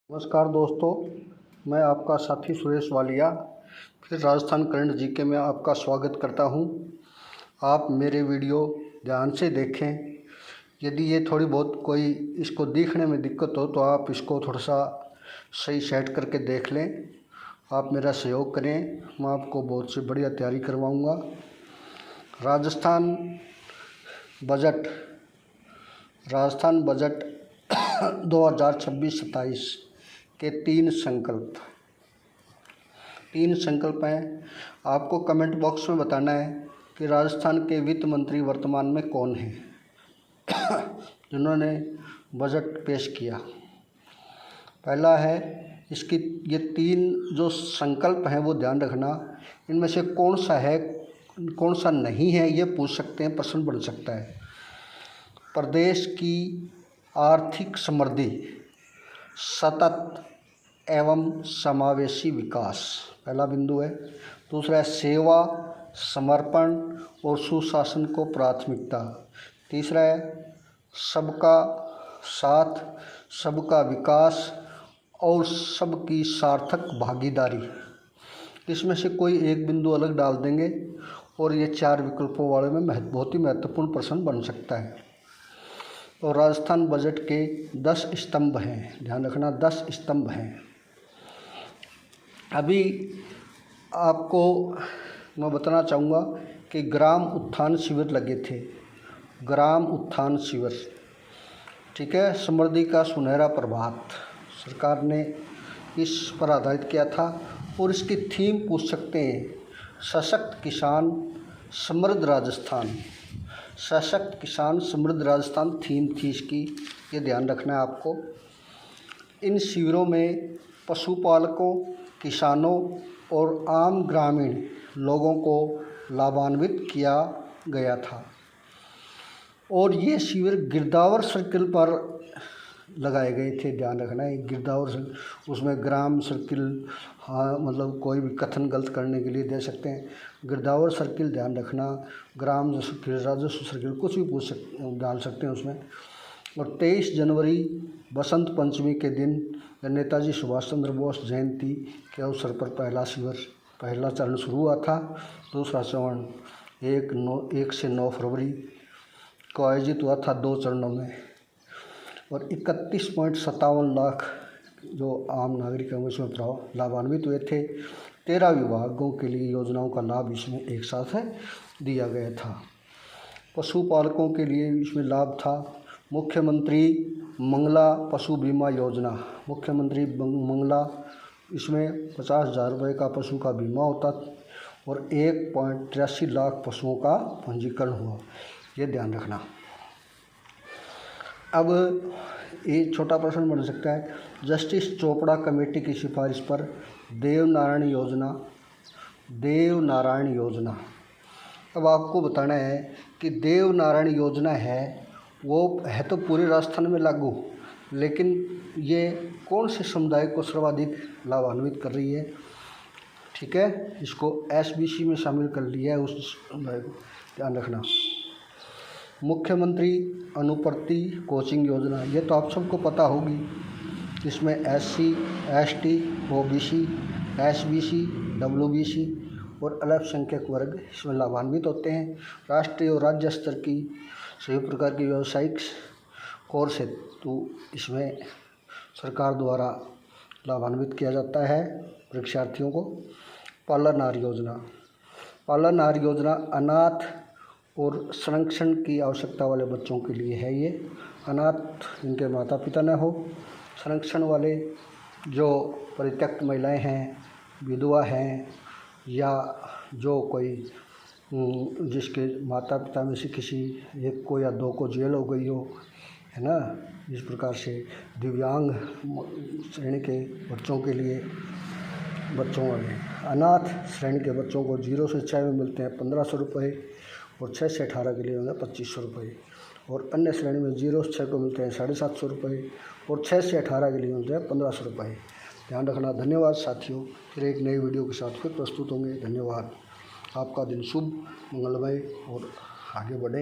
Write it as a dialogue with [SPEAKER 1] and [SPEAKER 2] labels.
[SPEAKER 1] नमस्कार दोस्तों, मैं आपका साथी सुरेश वालिया फिर राजस्थान करंट जीके में आपका स्वागत करता हूं। आप मेरे वीडियो ध्यान से देखें। यदि ये थोड़ी बहुत कोई इसको दिखने में दिक्कत हो तो आप इसको थोड़ा सा सही सेट करके देख लें। आप मेरा सहयोग करें, मैं आपको बहुत सी बढ़िया तैयारी करवाऊँगा। राजस्थान बजट 2026-27 के तीन संकल्प हैं। आपको कमेंट बॉक्स में बताना है कि राजस्थान के वित्त मंत्री वर्तमान में कौन हैं जिन्होंने बजट पेश किया। पहला है इसकी ये तीन जो संकल्प हैं वो ध्यान रखना, इनमें से कौन सा है कौन सा नहीं है ये पूछ सकते हैं, प्रश्न बन सकता है। प्रदेश की आर्थिक समृद्धि, सतत एवं समावेशी विकास पहला बिंदु है। दूसरा है सेवा, समर्पण और सुशासन को प्राथमिकता। तीसरा है सबका साथ, सबका विकास और सबकी सार्थक भागीदारी। इसमें से कोई एक बिंदु अलग डाल देंगे और ये चार विकल्पों वाले में बहुत ही महत्वपूर्ण प्रश्न बन सकता है। तो राजस्थान बजट के 10 स्तंभ हैं, ध्यान रखना 10 स्तंभ हैं। अभी आपको मैं बताना चाहूँगा कि ग्राम उत्थान शिविर लगे थे, ग्राम उत्थान शिविर, ठीक है। समृद्धि का सुनहरा प्रभात सरकार ने इस पर आधारित किया था और इसकी थीम पूछ सकते हैं, सशक्त किसान समृद्ध राजस्थान। सशक्त किसान समृद्ध राजस्थान थीम थी इसकी, ये ध्यान रखना है आपको। इन शिविरों में पशुपालकों, किसानों और आम ग्रामीण लोगों को लाभान्वित किया गया था और ये शिविर गिरदावर सर्किल पर लगाए गए थे, ध्यान रखना है। गिरदावर सर्किल, उसमें ग्राम सर्किल, हाँ मतलब कोई भी कथन गलत करने के लिए दे सकते हैं। गिरदावर सर्किल ध्यान रखना, ग्राम सर्किल, राजस्व सर्किल, कुछ भी डाल सकते हैं उसमें। और 23 जनवरी बसंत पंचमी के दिन नेताजी सुभाष चंद्र बोस जयंती के अवसर पर पहला चरण शुरू हुआ था। दूसरा चरण 1 से 9 फरवरी को आयोजित हुआ था 2 चरणों में और 31.57 लाख जो आम नागरिक हैं उसमें लाभान्वित हुए थे। 13 विभागों के लिए योजनाओं का लाभ इसमें एक साथ दिया गया था। पशुपालकों के लिए इसमें लाभ था मुख्यमंत्री मंगला पशु बीमा योजना। मुख्यमंत्री मंगला, इसमें 50,000 रुपये का पशु का बीमा होता और 1.83 लाख पशुओं का पंजीकरण हुआ, ये ध्यान रखना। अब एक छोटा प्रश्न बन सकता है, जस्टिस चोपड़ा कमेटी की सिफारिश पर देवनारायण योजना। अब आपको बताना है कि देवनारायण योजना है वो है तो पूरे राजस्थान में लागू, लेकिन ये कौन से समुदाय को सर्वाधिक लाभान्वित कर रही है, ठीक है। इसको एसबीसी में शामिल कर लिया है उस समुदाय को, ध्यान रखना। मुख्यमंत्री अनुवर्ती कोचिंग योजना, ये तो आप सबको पता होगी। इसमें SC, ST, OBC, SBC, WBC और अल्पसंख्यक वर्ग इसमें लाभान्वित होते हैं। राष्ट्रीय और राज्य स्तर की सभी प्रकार की व्यावसायिक कोर्स हेतु इसमें सरकार द्वारा लाभान्वित किया जाता है परीक्षार्थियों को। पालनहार योजना अनाथ और संरक्षण की आवश्यकता वाले बच्चों के लिए है। ये अनाथ जिनके माता पिता न हो, संरक्षण वाले जो परित्यक्त महिलाएं हैं, विधवा हैं, या जो कोई जिसके माता पिता में से किसी एक को या दो को जेल हो गई हो, है ना। इस प्रकार से दिव्यांग श्रेणी के बच्चों के लिए अनाथ श्रेणी के बच्चों को 0 से 6 में मिलते हैं 1500 रुपये और 6 से 18 के लिए होंगे 2500 रुपये और अन्य श्रेणी में 0 से 6 को मिलते हैं 750 रुपये और 6 से 18 के लिए मिलते हैं 1500 रुपये। ध्यान रखना। धन्यवाद साथियों, फिर एक नई वीडियो के साथ फिर प्रस्तुत होंगे। धन्यवाद। आपका दिन शुभ, मंगलमय और आगे बढ़े।